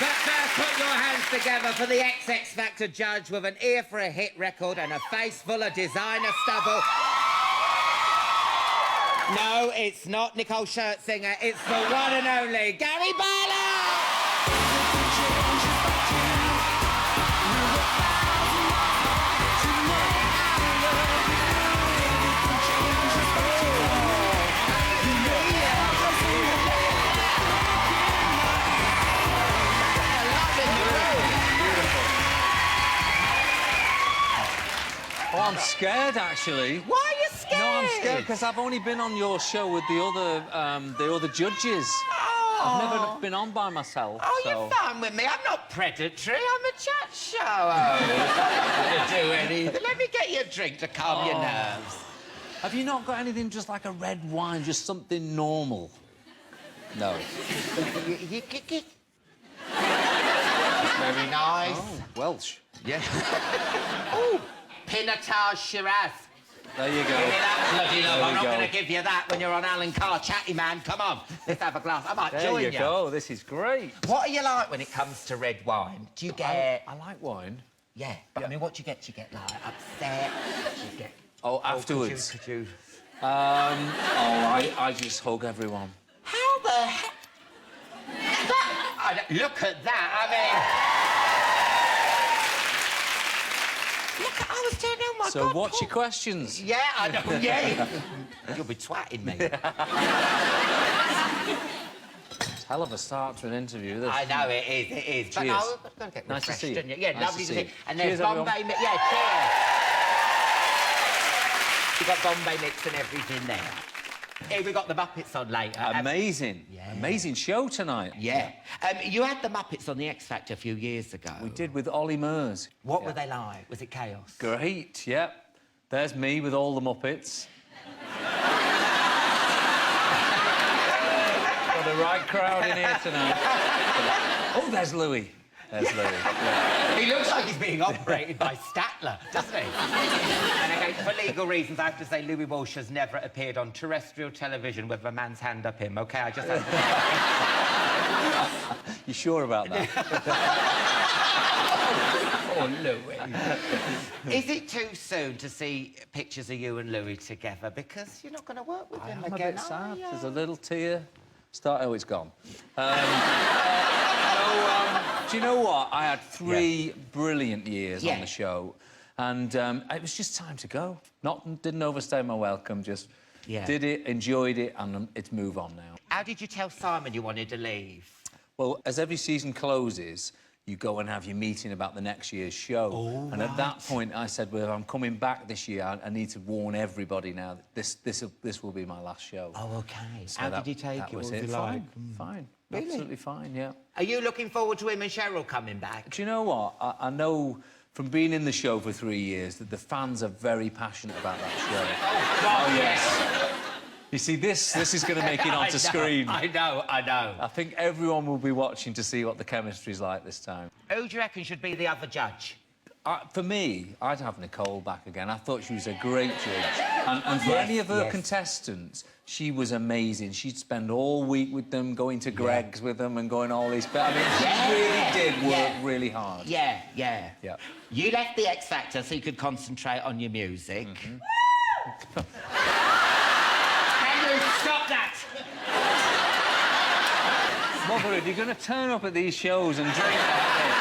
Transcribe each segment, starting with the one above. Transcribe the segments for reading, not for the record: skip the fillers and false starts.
But first, put your hands together for the XX Factor judge with an ear for a hit record and a face full of designer stubble. No, it's not Nicole Scherzinger. It's the one and only Gary Barlow! Oh, I'm scared, actually. Why are you scared? No, I'm scared because I've only been on your show with the other judges. Oh. I've never been on by myself. Oh, so... you're fine with me. I'm not predatory. I'm a chat show. I don't do anything. Let me get you a drink to calm your nerves. Have you not got anything just like a red wine, just something normal? No. Very nice. Oh, Welsh. Yeah. Oh, Pinotage Shiraz. There you go. Give me that, bloody love. I'm not go. going to give you that when you're on Alan Carr. Chatty, man. Come on. Let's have a glass. I might join you. There you go. This is great. What are you like when it comes to red wine? Do you get... I like wine. Yeah, but I mean, what do you get? Do you get, like, upset? Do you get... Oh, afterwards? Could you... I just hug everyone. How the heck... Look at that, I mean... Look, I was turning on my So God, what's Paul. your questions? Yeah, I know, yeah. You'll be twatting me. It's a hell of a start to an interview, this. I know, it is. But Cheers. no, we've got to get Nice to refreshed, see you. don't you? Yeah, Nice lovely to to see see. you. And there's Cheers, everyone. Bombay mix. Yeah, cheers. You've got Bombay mix and everything there. Here, we got the Muppets on later. Amazing. Yeah. Amazing show tonight. Yeah. You had the Muppets on the X Factor a few years ago. We did with Ollie Murs. What were they like? Was it chaos? Great, yep. There's me with all the Muppets. Got the right crowd in here tonight. Oh, there's Louis. There's Louis. Yeah. He looks like he's being operated by Statler, doesn't he? And again, for legal reasons, I have to say Louis Walsh has never appeared on terrestrial television with a man's hand up him, OK? I just have to... You sure about that? Oh, Louis. Is it too soon to see pictures of you and Louis together? Because you're not going to work with him I'm again, a bit sad. are you? There's a little tear. Oh, it's gone. Do you know what? I had three brilliant years on the show, and it was just time to go. Didn't overstay my welcome, just did it, enjoyed it, and it's move on now. How did you tell Simon you wanted to leave? Well, as every season closes, you go and have your meeting about the next year's show. Oh, and at that point, I said, well, if I'm coming back this year, I need to warn everybody now that this will be my last show. Oh, OK. So How did he take it? Was What was it. he like? Fine. Really? Absolutely fine, yeah. Are you looking forward to him and Cheryl coming back? Do you know what? I know from being in the show for 3 years that the fans are very passionate about that show. Oh, yes. You see, this is going to make it onto screen. I know. I think everyone will be watching to see what the chemistry's like this time. Who do you reckon should be the other judge? For me, I'd have Nicole back again. I thought she was a great judge. And for any of her contestants, she was amazing. She'd spend all week with them, going to Greg's with them and going all these... I mean, she really did work really hard. Yeah. You left the X Factor so you could concentrate on your music. Can you stop that? Motherhood, you're going to turn up at these shows and drink like this.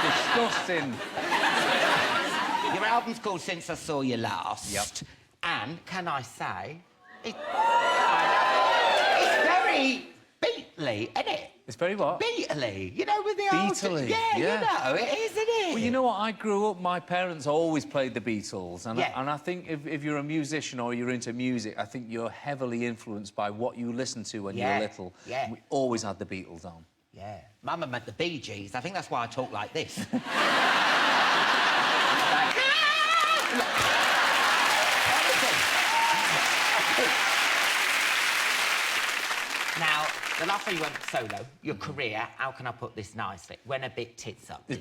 Disgusting. Your album's called Since I Saw You Last. Yep. And, can I say, it's very Beatley, isn't it? It's very what? Beatley. You know, with the old... Beatley, yeah, you know, it is, isn't it? Well, you know what? I grew up, my parents always played the Beatles, and, Yeah. and I think if you're a musician or you're into music, I think you're heavily influenced by what you listen to when you're little. Yeah. We always had the Beatles on. Yeah. Mama meant the Bee Gees. I think that's why I talk like this. Now, the last time you went solo, your career, how can I put this nicely, went a bit tits up. I'm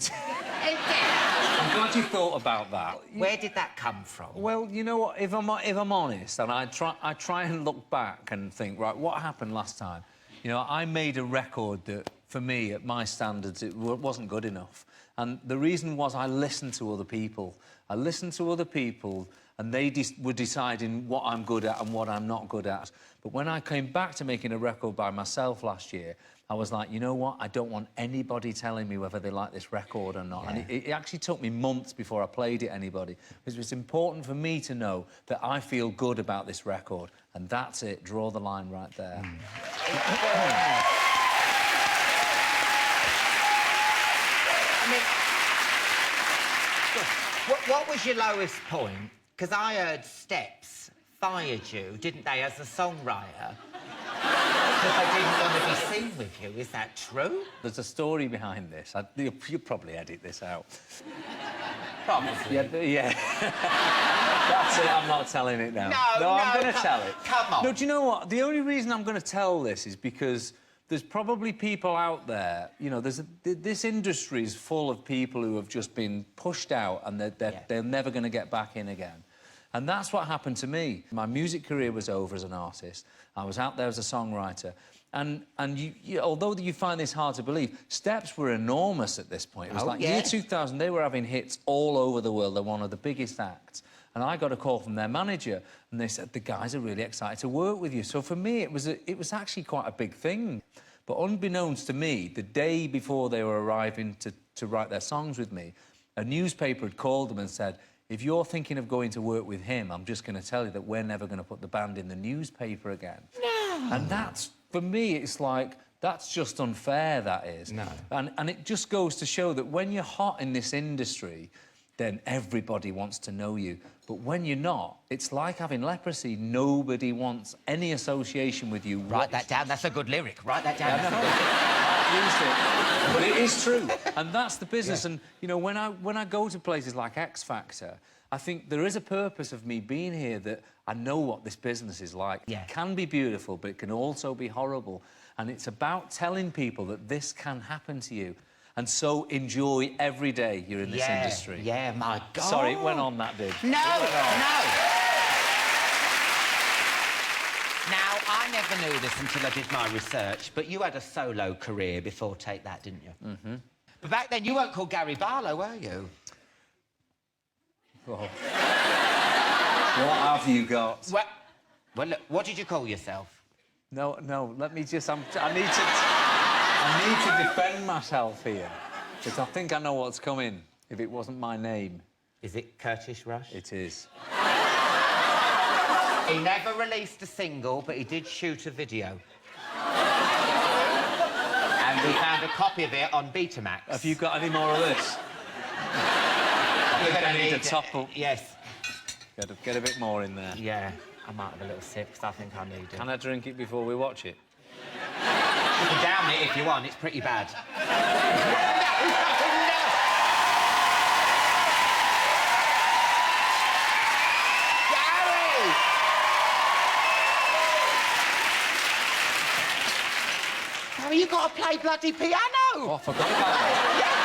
glad you thought about that. Where did that come from? Well, you know what? If I'm honest, and I try and look back and think, right, what happened last time? You know, I made a record that, for me, at my standards, it wasn't good enough. And the reason was I listened to other people. I listened to other people, and they were deciding what I'm good at and what I'm not good at. But when I came back to making a record by myself last year, I was like, you know what? I don't want anybody telling me whether they like this record or not. Yeah. And it actually took me months before I played it to anybody, because it was important for me to know that I feel good about this record. And that's it. Draw the line right there. What was your lowest point? Because I heard Steps fired you, didn't they, as a songwriter? Because they didn't want to be seen with you. Is that true? There's a story behind this. You'll probably edit this out. Probably. Yeah. That's it. I'm not telling it now. No, I'm going to tell it. Come on. No, do you know what? The only reason I'm going to tell this is because there's probably people out there, you know, this industry is full of people who have just been pushed out and they're never going to get back in again. And that's what happened to me. My music career was over as an artist. I was out there as a songwriter. And although you find this hard to believe, Steps were enormous at this point. It was year 2000, they were having hits all over the world. They're one of the biggest acts. And I got a call from their manager, and they said, the guys are really excited to work with you. So for me, it was actually quite a big thing. But unbeknownst to me, the day before they were arriving to write their songs with me, a newspaper had called them and said, if you're thinking of going to work with him, I'm just going to tell you that we're never going to put the band in the newspaper again. No! And that's, for me, it's like, that's just unfair, that is. No. And it just goes to show that when you're hot in this industry, then everybody wants to know you. But when you're not, it's like having leprosy. Nobody wants any association with you. Write that down. That's a good lyric. Write that down. But it is true, and that's the business. Yeah. And you know, when I go to places like X Factor, I think there is a purpose of me being here, that I know what this business is like. Yeah. It can be beautiful, but it can also be horrible, and it's about telling people that this can happen to you. And so enjoy every day you're in this industry. Yeah, my God. Sorry, it went on, that did. No. Now, I never knew this until I did my research, but you had a solo career before Take That, didn't you? Mm-hmm. But back then, you weren't called Gary Barlow, were you? Oh. What have you got? Well, look, what did you call yourself? No, let me just... I need to defend myself here, because I think I know what's coming if it wasn't my name. Is it Curtis Rush? It is. He never released a single, but he did shoot a video. And we found a copy of it on Betamax. Have you got any more of this? You're going to need a top-up. Yes. Get a bit more in there. Yeah, I might have a little sip, because I think I need it. Can I drink it before we watch it? You can down it if you want, it's pretty bad. No. Gary! Gary, you got to play bloody piano! Oh, I forgot about that. Yeah.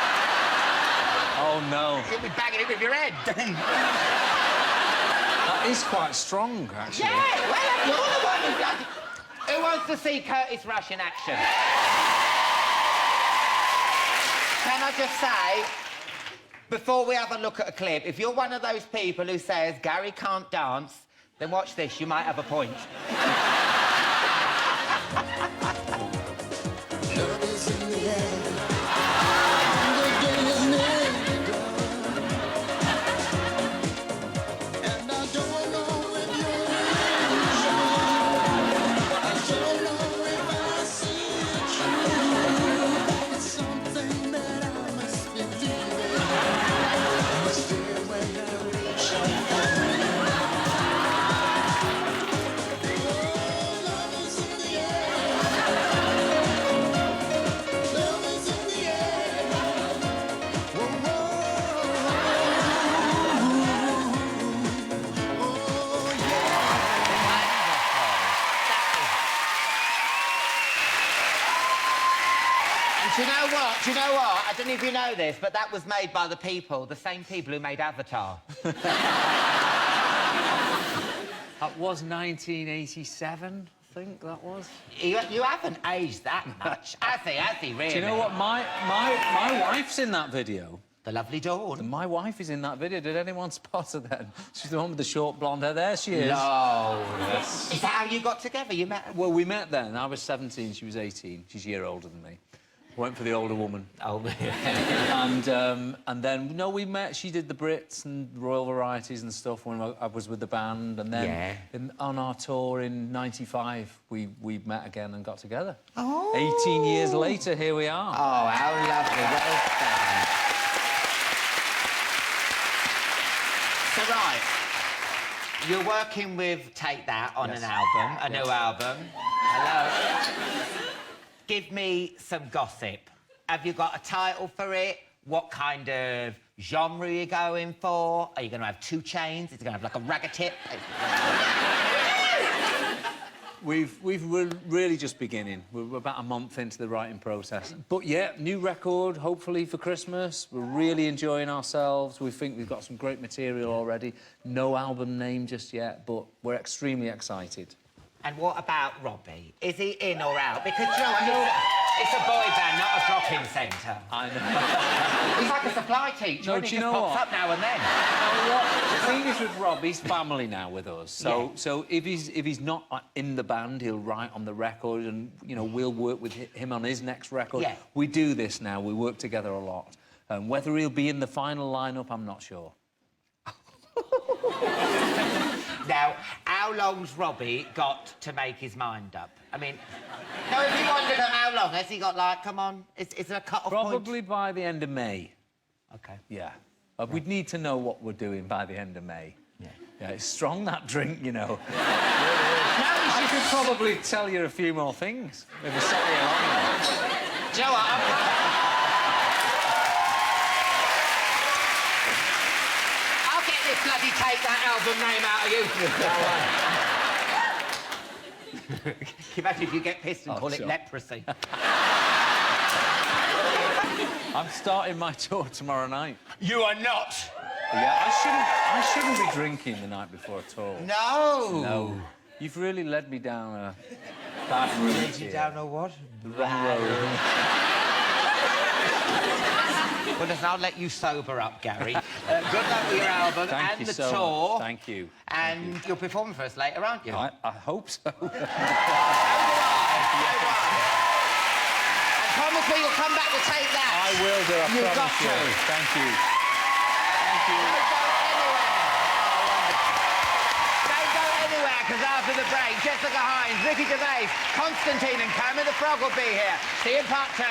Oh, no. You'll be banging it with your head. That is quite strong, actually. Yeah, well, you're the one who does it. Who wants to see Curtis Rush in action? Can I just say, before we have a look at a clip, if you're one of those people who says Gary can't dance, then watch this, you might have a point. Love is in the air. Do you know what? Do you know what? I don't know if you know this, but that was made by the same people who made Avatar. That was 1987, I think that was. You haven't aged that much. Has he, really? Do you know what? My wife's in that video. The lovely Dawn. My wife is in that video. Did anyone spot her then? She's the one with the short blonde hair. There she is. No. Yes. Is that how you got together? You met her? Well, we met then. I was 17, she was 18. She's a year older than me. Went for the older woman. Oh, and then, no, we met. She did the Brits and Royal Varieties and stuff when I was with the band. And then on our tour in '95, we met again and got together. Oh. 18 years later, here we are. Oh, how lovely. Well done. So, right, you're working with Take That on an album, a new album. Hello. Give me some gossip. Have you got a title for it? What kind of genre are you going for? Are you going to have 2 Chainz? Is it going to have, like, a ragga tip? We're really just beginning. We're about a month into the writing process. But, yeah, new record, hopefully for Christmas. We're really enjoying ourselves. We think we've got some great material already. No album name just yet, but we're extremely excited. And what about Robbie? Is he in or out? Because, you know, it's a boy band, not a drop-in centre. I know. He's like a supply teacher, No, and do he you just know pops what? up now and then. The thing is with Rob, he's family now with us. So if he's not in the band, he'll write on the record, and you know we'll work with him on his next record. Yeah. We do this now. We work together a lot. Whether he'll be in the final lineup, I'm not sure. Now, how long's Robbie got to make his mind up? I mean, no, if you wondered how long, has he got, like, come on, is there a cut-off point? Probably by the end of May. OK. Yeah. We'd need to know what we're doing by the end of May. Yeah. Yeah, it's strong, that drink, you know. I could probably tell you a few more things if we sat here long enough. Do you know what? I'll get this bloody Take That album name out of you. Can you imagine if you get pissed and call it leprosy? I'm starting my tour tomorrow night. You are not. Yeah, I shouldn't be drinking the night before a tour. No. No. You've really led me down a bad road. Led you down a what? The wrong road. Well, listen, I'll let you sober up, Gary. Good luck with your album Thank you the so tour. much. Thank you. And you'll perform for us later, aren't you? I hope so. And promise me you'll come back to Take That. I will do, I You've promise got to. you. Thank you. Thank you. Don't go anywhere, because after the break, Jessica Hines, Ricky Gervais, Constantine and Kermit the Frog will be here. See you in part 2.